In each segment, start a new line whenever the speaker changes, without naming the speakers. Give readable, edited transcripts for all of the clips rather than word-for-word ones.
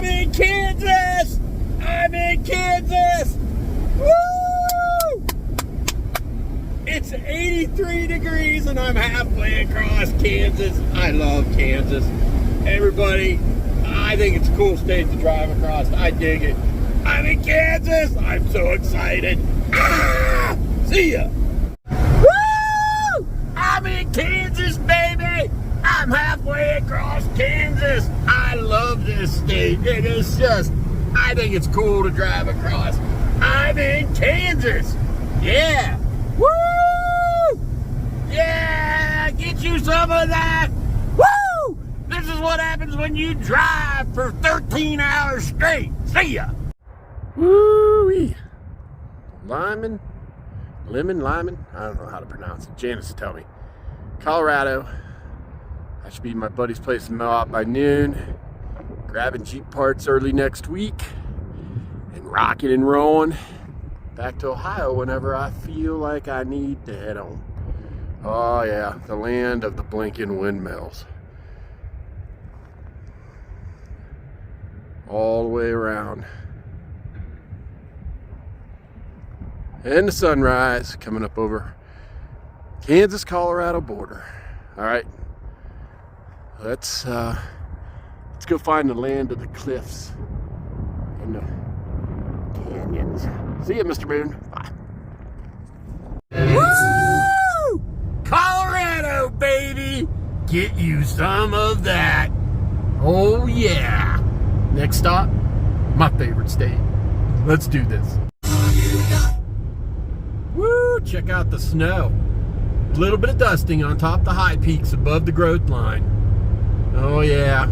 in Kansas! I'm in Kansas! Woo! It's 83 degrees and I'm halfway across Kansas. I love Kansas. Everybody, I think it's a cool state to drive across. I dig it. I'm in Kansas! I'm so excited. Ah! See ya! Woo! I'm in Kansas, baby! I'm halfway across Kansas. I love this state. It is just, I think it's cool to drive across. I'm in Kansas. Yeah. Woo! Yeah, get you some of that. Woo! This is what happens when you drive for 13 hours straight. See ya. Woo-wee. Lemon, I don't know how to pronounce it. Janice will tell me. Colorado. I should be at my buddy's place in Moab by noon, grabbing Jeep parts early next week, and rocking and rolling back to Ohio whenever I feel like I need to head home. Oh yeah, the land of the blinking windmills. All the way around. And the sunrise coming up over Kansas-Colorado border. All right. Let's go find the land of the cliffs and the canyons. See ya, Mr. Moon. Bye. Woo! Colorado, baby! Get you some of that. Oh yeah. Next stop, my favorite state. Let's do this. Woo! Check out the snow. A little bit of dusting on top of the high peaks above the growth line. Oh yeah.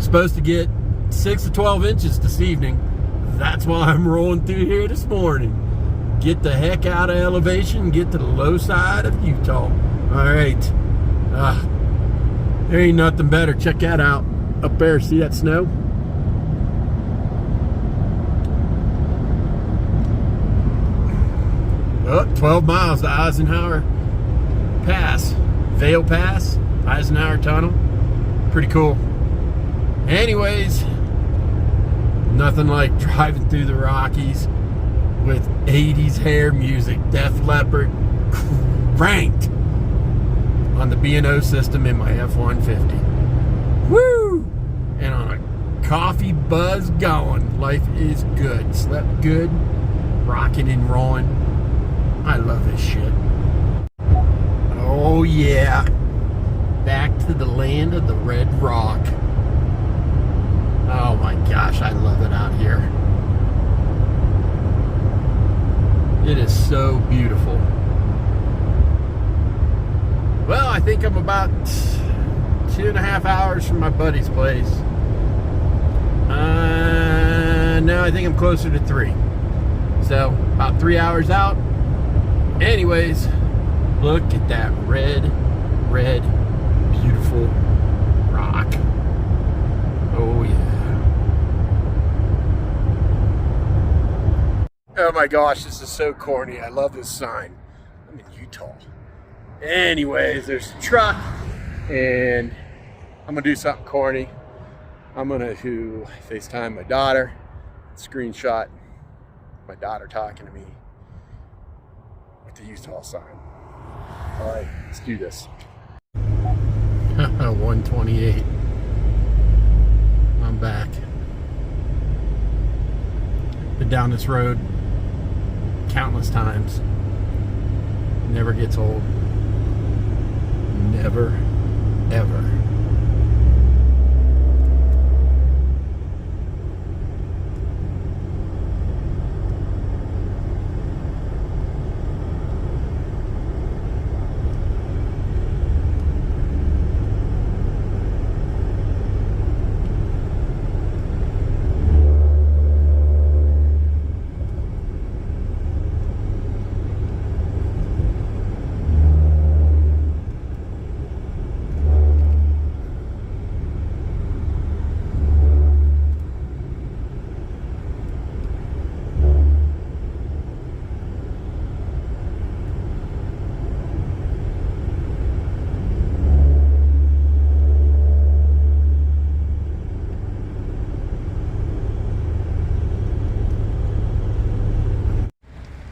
Supposed to get 6 to 12 inches this evening. That's why I'm rolling through here this morning. Get the heck out of elevation and get to the low side of Utah. Alright. There ain't nothing better. Check that out. Up there, see that snow? Oh, 12 miles to Eisenhower Pass. Vale Pass. Eisenhower Tunnel. Pretty cool. Anyways, nothing like driving through the Rockies with 80s hair music, Def Leppard cranked on the B&O system in my F-150. Woo! And on a coffee buzz going. Life is good. Slept good. Rocking and rolling. I love this shit. Oh yeah. Back to the land of the Red Rock. Oh my gosh, I love it out here. It is so beautiful. Well, I think I'm about 2.5 hours from my buddy's place. Now I think I'm closer to 3. So, about 3 hours out. Anyways, look at that red, beautiful rock. Oh yeah. Oh my gosh, this is so corny. I love this sign. I'm in Utah. Anyways, there's a truck and I'm gonna do something corny. I'm gonna FaceTime my daughter, screenshot my daughter talking to me with the Utah sign. All right, let's do this. 128. I'm back. Been down this road countless times. Never gets old. Never, ever.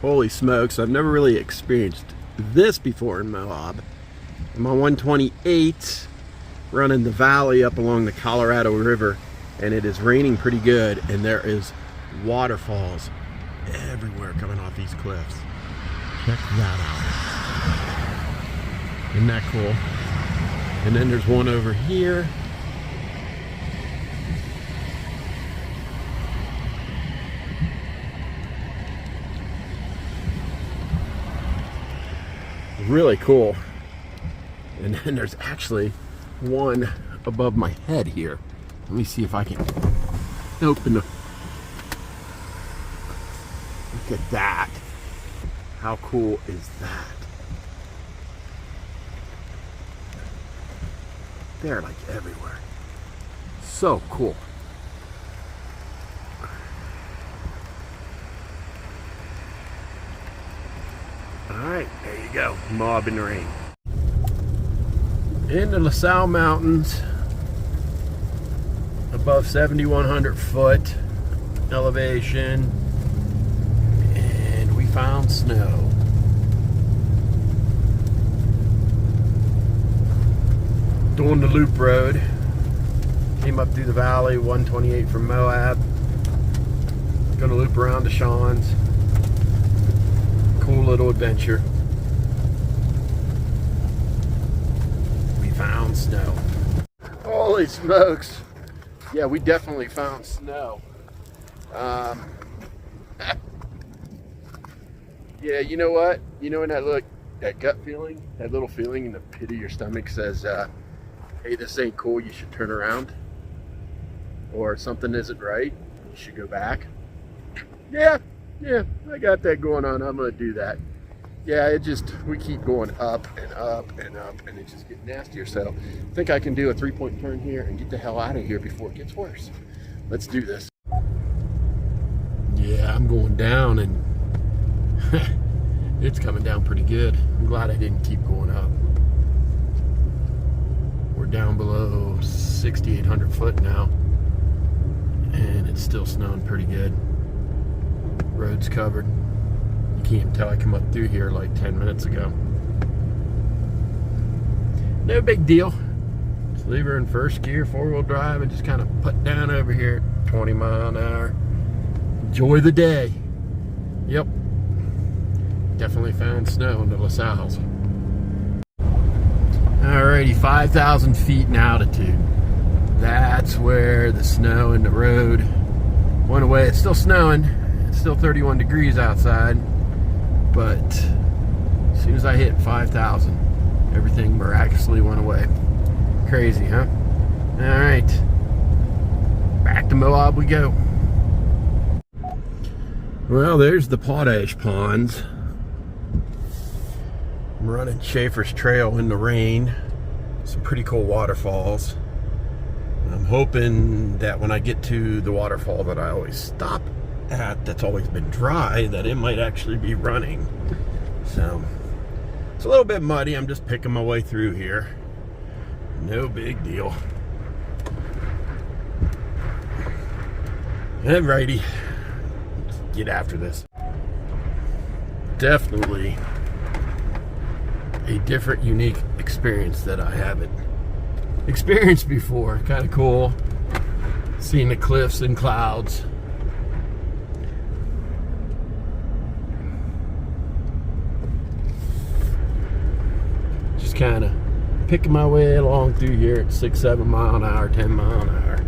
Holy smokes, I've never really experienced this before in Moab. I'm on 128 running the valley up along the Colorado River, and it is raining pretty good, and there is waterfalls everywhere coming off these cliffs. Check that out. Isn't that cool? And then there's one over here. Really cool. And then there's actually one above my head here. Let me see if I can open the... Look at that. How cool is that? They're like everywhere. So cool. Alright, there you go. Moab in the rain. In the LaSalle Mountains, above 7,100 foot elevation, and we found snow. Doing the loop road. Came up through the valley, 128 from Moab. Gonna loop around to Sean's. Cool little adventure. We found snow. Holy smokes. Yeah, we definitely found snow. Yeah, you know what? You know when that gut feeling, that little feeling in the pit of your stomach says, hey, this ain't cool, you should turn around. Or something isn't right, you should go back. Yeah, I got that going on. I'm gonna do that. Yeah, we keep going up and up and up, and it just gets nastier. So I think I can do a 3-point turn here and get the hell out of here before it gets worse. Let's do this. Yeah, I'm going down, and it's coming down pretty good. I'm glad I didn't keep going up. We're down below 6,800 foot now, and it's still snowing pretty good. Road's covered. You can't tell I come up through here like 10 minutes ago. No big deal. Just leave her in first gear, 4-wheel drive, and just kind of put down over here at 20 mile an hour. Enjoy the day. Yep. Definitely found snow in the LaSalle's. Alrighty, 5,000 feet in altitude. That's where the snow in the road went away. It's still snowing. It's still 31 degrees outside. But as soon as I hit 5,000, everything miraculously went away. Crazy, huh? Alright. Back to Moab we go. Well, there's the potash ponds. I'm running Schaefer's Trail in the rain. Some pretty cool waterfalls. I'm hoping that when I get to the waterfall that I always stop at, that's always been dry, that it might actually be running. So it's a little bit muddy. I'm just picking my way through here. No big deal. Alrighty, let's get after this. Definitely a different, unique experience that I haven't experienced before. Kind of cool seeing the cliffs and clouds. Just kind of picking my way along through here at 6-7 mile an hour, 10 mile an hour.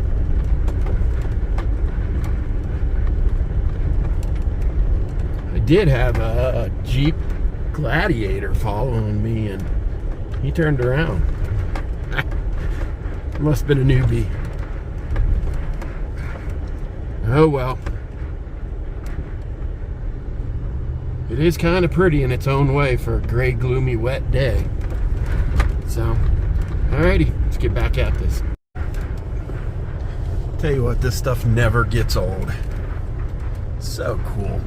I did have a Jeep Gladiator following me, and he turned around. Must have been a newbie. Oh well. It is kind of pretty in its own way for a gray, gloomy, wet day. So, alrighty, let's get back at this. Tell you what, this stuff never gets old. So cool.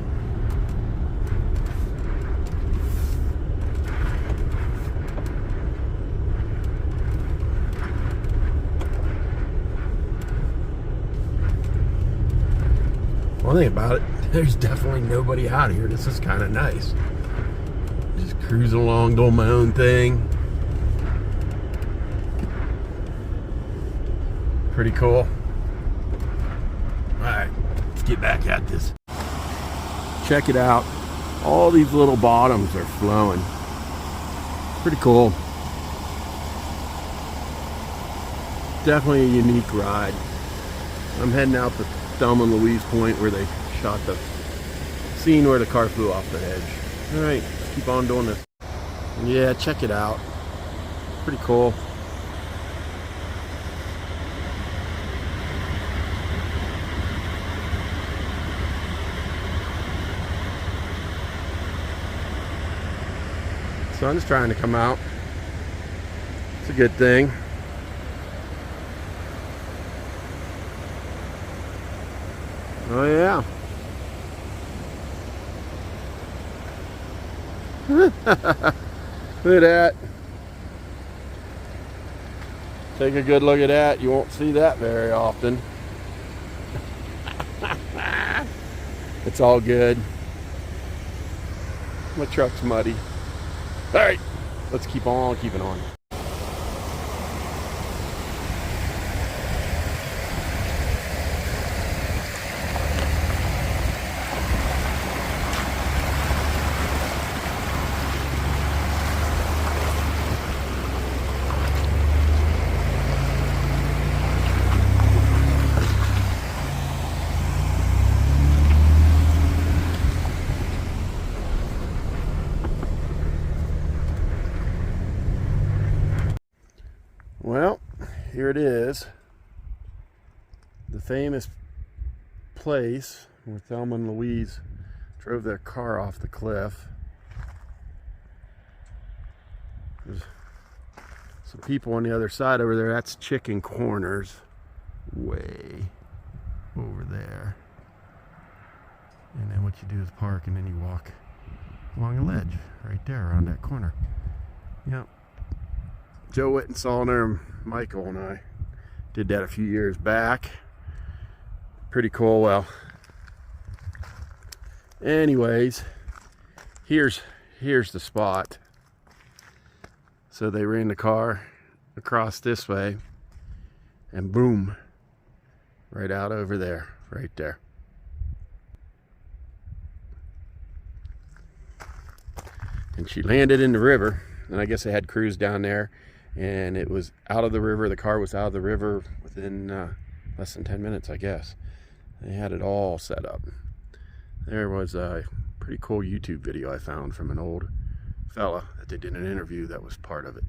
One thing about it, there's definitely nobody out here. This is kind of nice. Just cruising along, doing my own thing. Pretty cool. Alright, let's get back at this. Check it out. All these little bottoms are flowing. Pretty cool. Definitely a unique ride. I'm heading out to Thelma and Louise Point where they shot the scene where the car flew off the edge. Alright, let's keep on doing this. Yeah, check it out. Pretty cool. Sun's trying to come out. It's a good thing. Oh yeah. Look at that. Take a good look at that. You won't see that very often. It's all good. My truck's muddy. All right, let's keep on keeping on. Well, here it is. The famous place where Thelma and Louise drove their car off the cliff. There's some people on the other side over there. That's Chicken Corners. Way over there. And then what you do is park and then you walk along a ledge right there around that corner. Yep. Joe Wittensalner and Michael and I did that a few years back. Pretty cool. Well, anyways, here's the spot. So they ran the car across this way and boom, right out over there, right there. And she landed in the river, and I guess they had crews down there. And it was out of the river. The car was out of the river within less than 10 minutes, I guess. They had it all set up. There was a pretty cool YouTube video I found from an old fella that they did an interview that was part of it.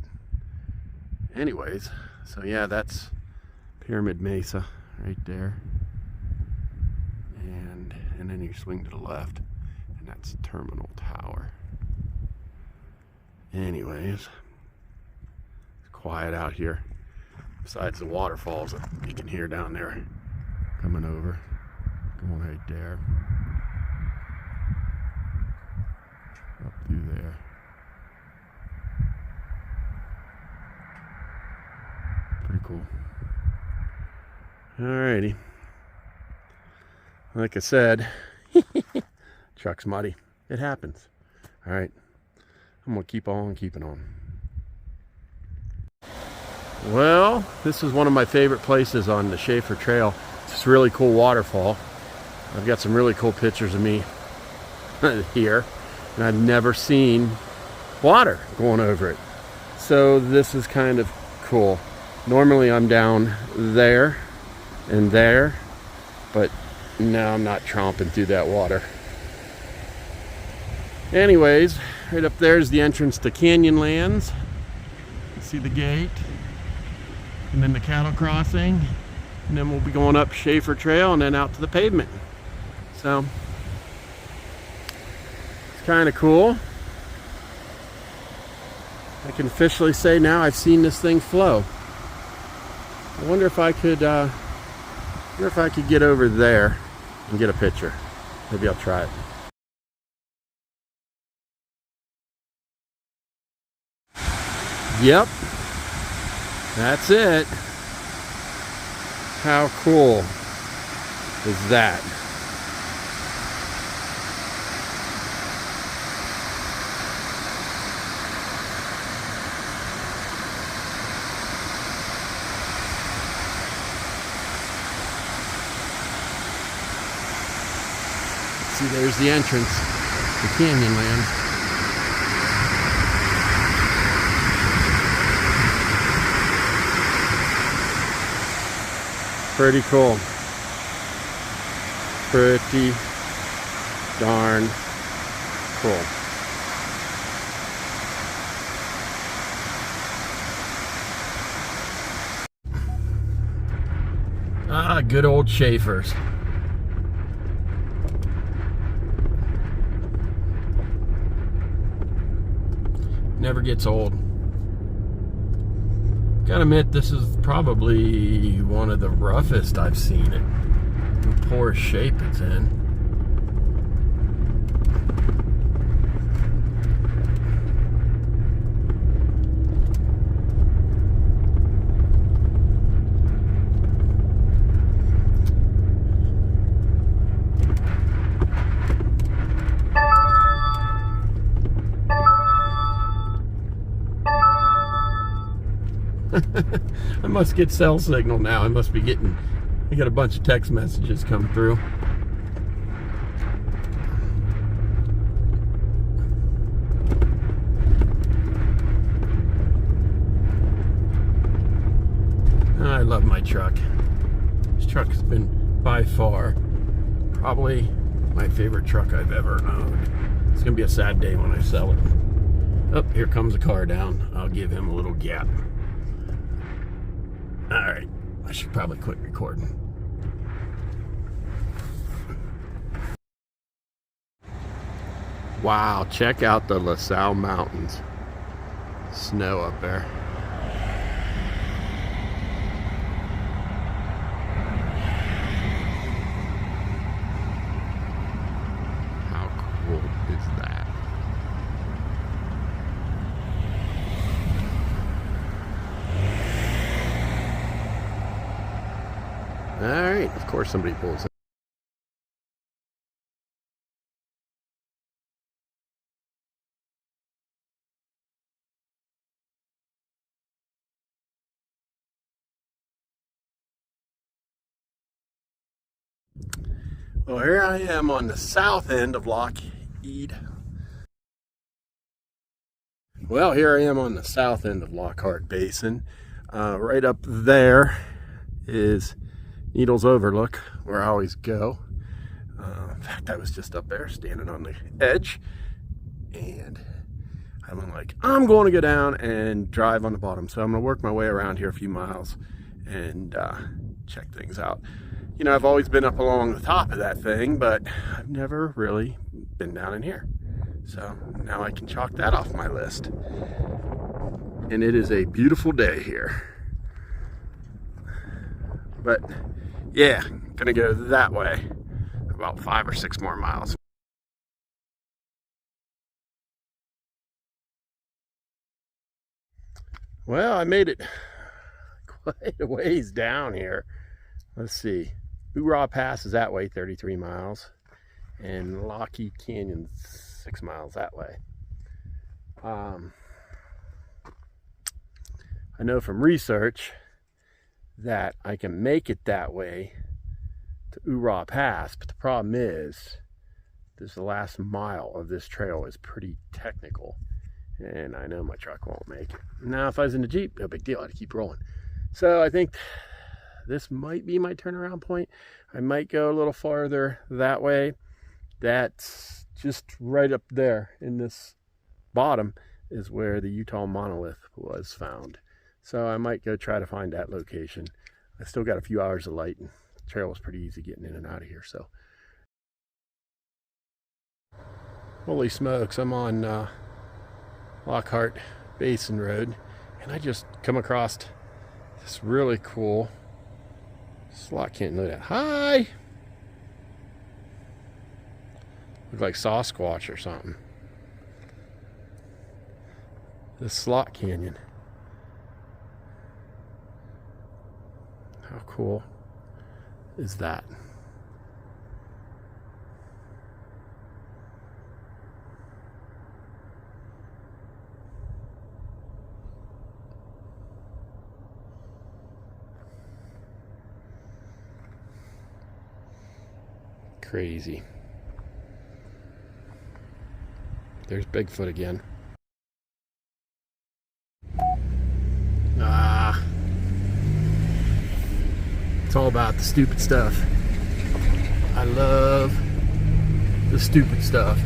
Anyways, so yeah, that's Pyramid Mesa right there. And then you swing to the left, and that's Terminal Tower. Anyways, quiet out here besides the waterfalls that you can hear down there coming over, going right there up through there. Pretty cool. Alrighty, like I said, truck's muddy. It happens. Alright, I'm gonna keep on keeping on. Well, this is one of my favorite places on the Schaefer Trail. It's this really cool waterfall. I've got some really cool pictures of me here, and I've never seen water going over it. So this is kind of cool. Normally I'm down there and there, but now I'm not tromping through that water. Anyways, right up there is the entrance to Canyonlands. See the gate? And then the cattle crossing, and then we'll be going up Schaefer Trail and then out to the pavement. So it's kind of cool. I can officially say now I've seen this thing flow. I wonder if I could get over there and get a picture. Maybe I'll try it. Yep. That's it. How cool is that? See, there's the entrance to Canyonland. Pretty cool. Pretty darn cool. Ah, good old Schaefer's. Never gets old. Gotta admit, this is probably one of the roughest I've seen it. The poorest shape it's in. I must get cell signal now. I must be getting, I got a bunch of text messages come through. I love my truck. This truck has been by far probably my favorite truck I've ever owned. It's gonna be a sad day when I sell it. Oh, here comes a car down. I'll give him a little gap. Alright, I should probably quit recording. Wow, check out the LaSalle Mountains. Snow up there. How cool is that? Alright, of course somebody pulls it. Well, here I am on the south end of Lockheed. Well, here I am on the south end of Lockhart Basin. Right up there is Needles Overlook, where I always go. In fact, I was just up there standing on the edge, and I'm like, I'm going to go down and drive on the bottom. So I'm going to work my way around here a few miles and check things out. You know, I've always been up along the top of that thing, but I've never really been down in here. So now I can chalk that off my list. And it is a beautiful day here. But yeah, gonna go that way about 5 or 6 more miles. Well, I made it quite a ways down here. Let's see. Hoorah Pass is that way, 33 miles. And Lockheed Canyon, 6 miles that way. I know from research that I can make it that way to Hoorah Pass, but the problem is the last mile of this trail is pretty technical, and I know my truck won't make it. Now, if I was in the Jeep, no big deal, I'd keep rolling. So I think this might be my turnaround point. I might go a little farther that way. That's just right up there in this bottom is where the Utah monolith was found. So I might go try to find that location. I still got a few hours of light, and the trail was pretty easy getting in and out of here. So, holy smokes, I'm on Lockhart Basin Road, and I just come across this really cool slot. Can't know that. Hi! Look like Sasquatch or something. This slot canyon. How cool is that? Crazy. there's Bigfoot again. Ah, it's all about the stupid stuff. I love the stupid stuff.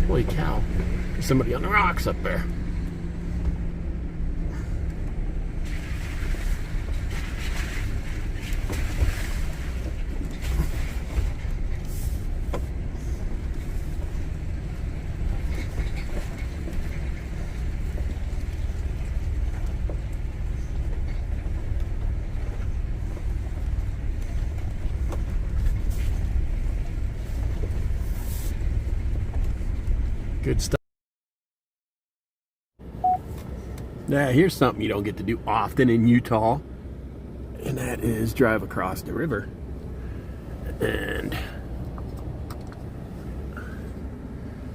Holy cow, there's somebody on the rocks up there. Good stuff. Now, here's something you don't get to do often in Utah, and that is drive across the river. And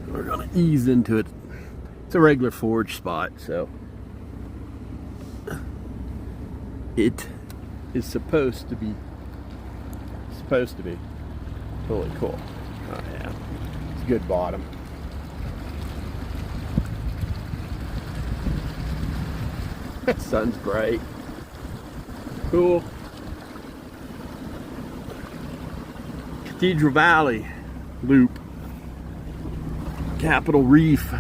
we're gonna ease into it. It's a regular forage spot, so it is supposed to be totally cool. Oh yeah, it's a good bottom. Sun's bright. Cool. Cathedral Valley Loop. Capitol Reef.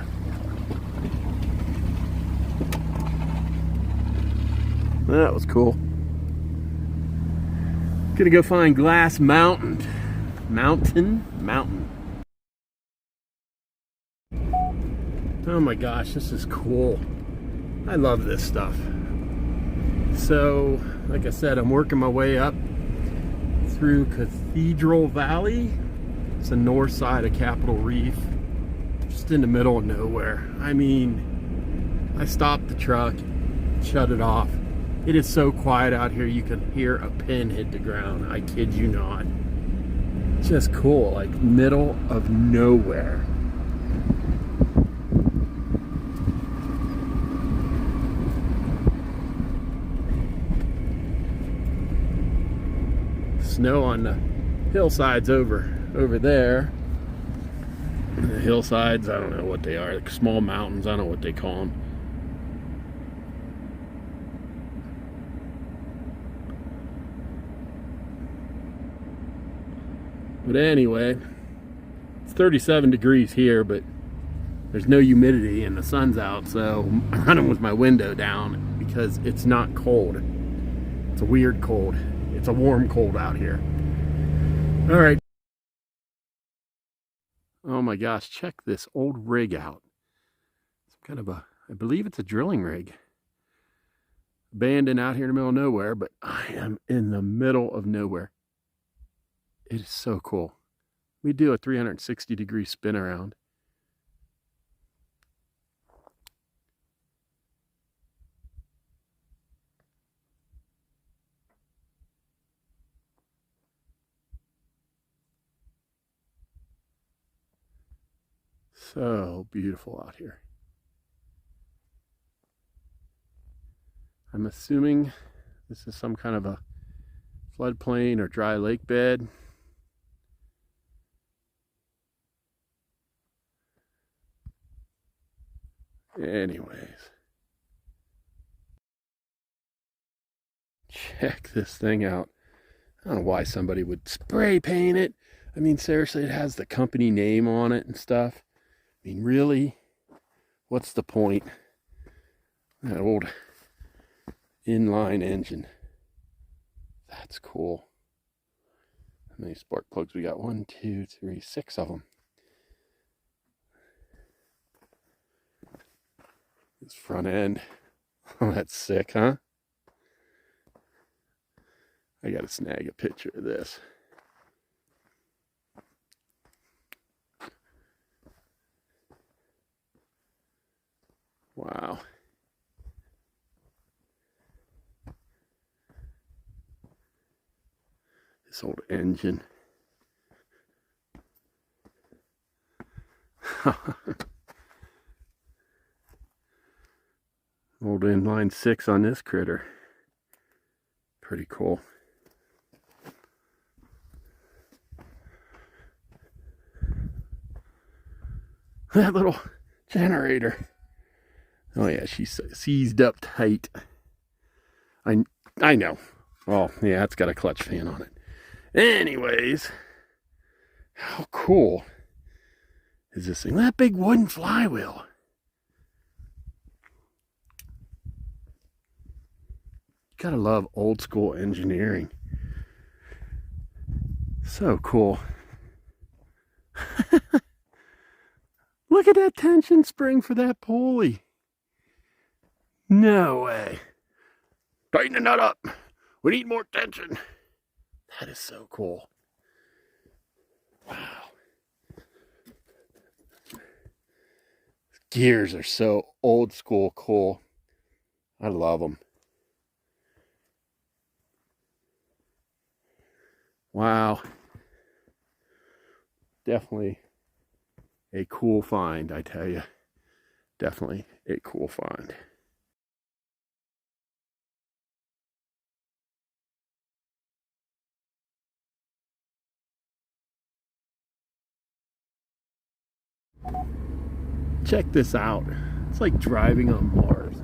That was cool. Gonna go find Glass Mountain. Mountain. Oh my gosh, this is cool. I love this stuff. So, like I said, I'm working my way up through Cathedral Valley. It's the north side of Capitol Reef, just in the middle of nowhere. I mean, I stopped the truck, shut it off. It is so quiet out here, you can hear a pin hit the ground. I kid you not. Just cool, like middle of nowhere. Snow on the hillsides over there. And the hillsides, I don't know what they are, like small mountains, I don't know what they call them. But anyway, it's 37 degrees here, but there's no humidity and the sun's out, so I'm running with my window down because it's not cold. It's a weird cold. It's a warm cold out here. All right. Oh my gosh, check this old rig out. It's kind of I believe it's a drilling rig. Abandoned out here in the middle of nowhere, but I am in the middle of nowhere. It is so cool. We do a 360-degree spin around. So beautiful out here. I'm assuming this is some kind of a floodplain or dry lake bed. Anyways, check this thing out. I don't know why somebody would spray paint it. I mean, seriously, it has the company name on it and stuff. I mean, really? What's the point? That old inline engine. That's cool. many spark plugs we got? 1, 2, 3, 6 of them. This front end. Oh, that's sick, huh? I gotta snag a picture of this. Wow. This old engine. Old inline 6 on this critter. Pretty cool. That little generator. Oh yeah, she's seized up tight. I know. Well, yeah, it's got a clutch fan on it. Anyways, how cool is this thing? That big wooden flywheel. Gotta love old school engineering. So cool. Look at that tension spring for that pulley. No way. Tighten the nut up. We need more tension. That is so cool. Wow. Gears are so old school cool. I love them. Wow. Definitely a cool find, I tell you. Definitely a cool find. Check this out. It's like driving on Mars.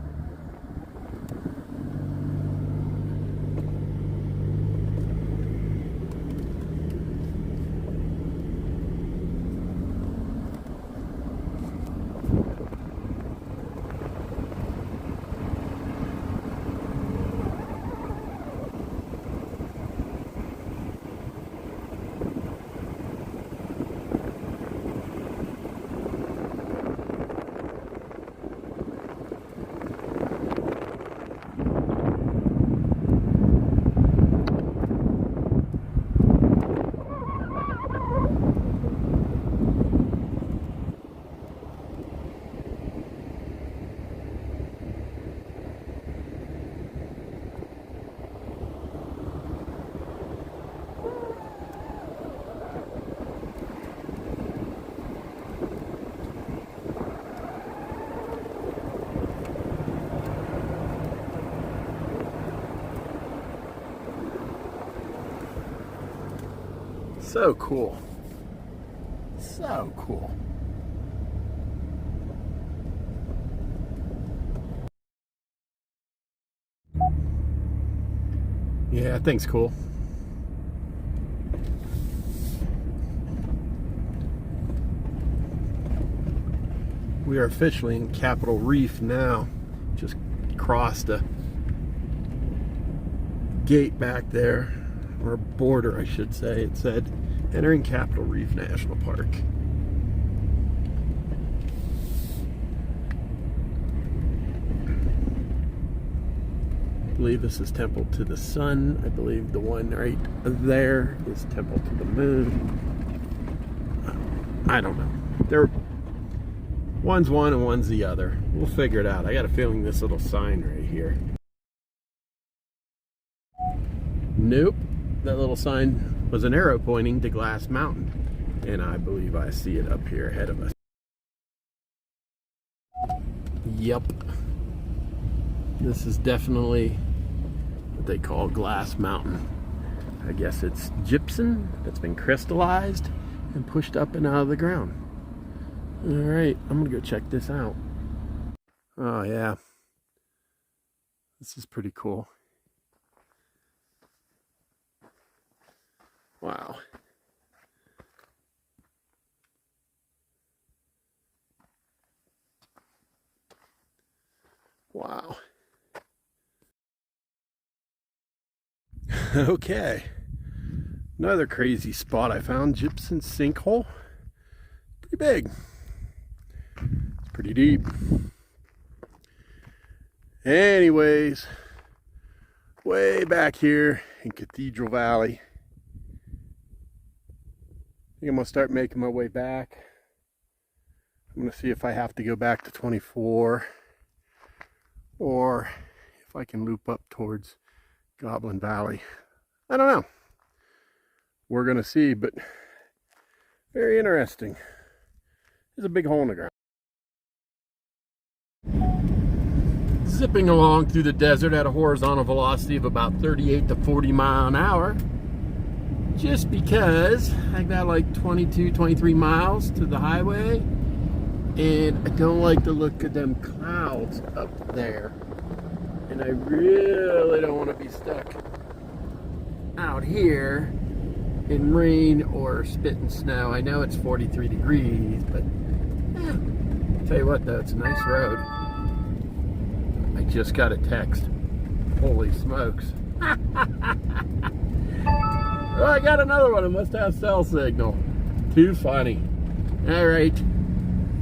So cool. So cool. Yeah, I think it's cool. We are officially in Capitol Reef now. Just crossed a gate back there, or a border I should say. It said entering Capitol Reef National Park. I believe this is Temple to the Sun. I believe the one right there is Temple to the Moon. I don't know. One's one and one's the other. We'll figure it out. I got a feeling this little sign right here. Nope. That little sign was an arrow pointing to Glass Mountain. And I believe I see it up here ahead of us. Yep. This is definitely what they call Glass Mountain. I guess it's gypsum that's been crystallized and pushed up and out of the ground. Alright, I'm gonna go check this out. Oh yeah. This is pretty cool. Wow. Wow. Okay. Another crazy spot I found, gypsum sinkhole. Pretty big. It's pretty deep. Anyways, way back here in Cathedral Valley. I think I'm gonna start making my way back. I'm gonna see if I have to go back to 24 or if I can loop up towards Goblin Valley. I don't know. We're gonna see, but very interesting. There's a big hole in the ground. Zipping along through the desert at a horizontal velocity of about 38 to 40 miles an hour. Just because I got like 22, 23 miles to the highway, and I don't like the look of them clouds up there. And I really don't want to be stuck out here in rain or spitting snow. I know it's 43 degrees, but tell you what though, it's a nice road. I just got a text. Holy smokes. Oh, I got another one. It must have cell signal. Too funny. All right.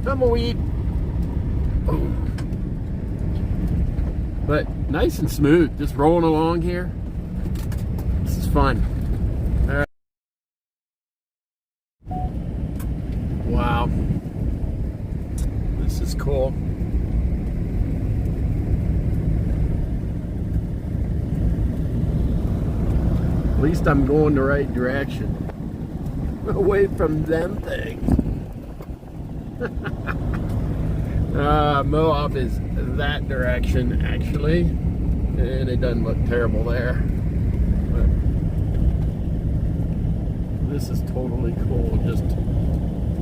Tumbleweed. Boom. But nice and smooth. Just rolling along here. This is fun. All right. Wow. This is cool. At least I'm going the right direction. Away from them things. Moab is that direction, actually. And it doesn't look terrible there. But this is totally cool. Just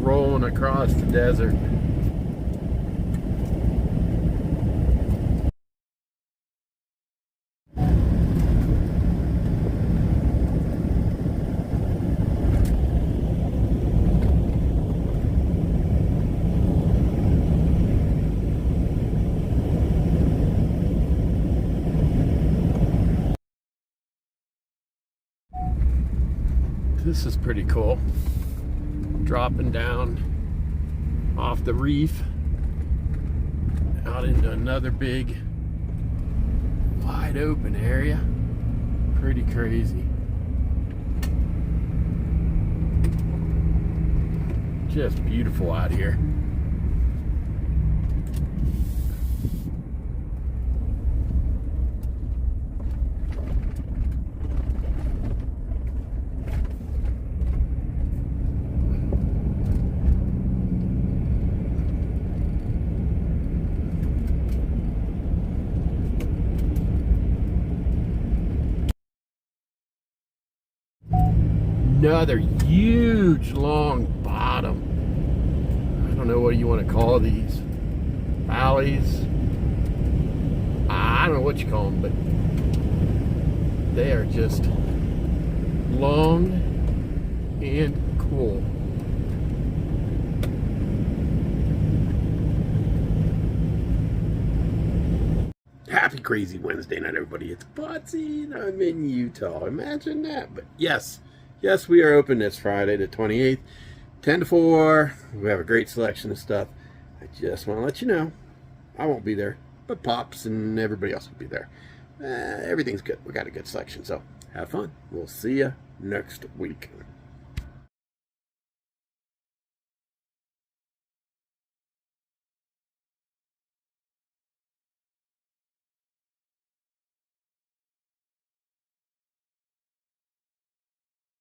rolling across the desert. This is pretty cool. Dropping down off the reef out into another big wide open area. Pretty crazy. Just beautiful out here. Another huge long bottom. I don't know what you want to call these. Valleys. I don't know what you call them, but they are just long and cool. Happy crazy Wednesday night, everybody. It's Pottsy and I'm in Utah. Imagine that. But yes, we are open this Friday, the 28th, 10 to 4. We have a great selection of stuff. I just want to let you know, I won't be there, but Pops and everybody else will be there. Everything's good. We got a good selection, so have fun. We'll see you next week.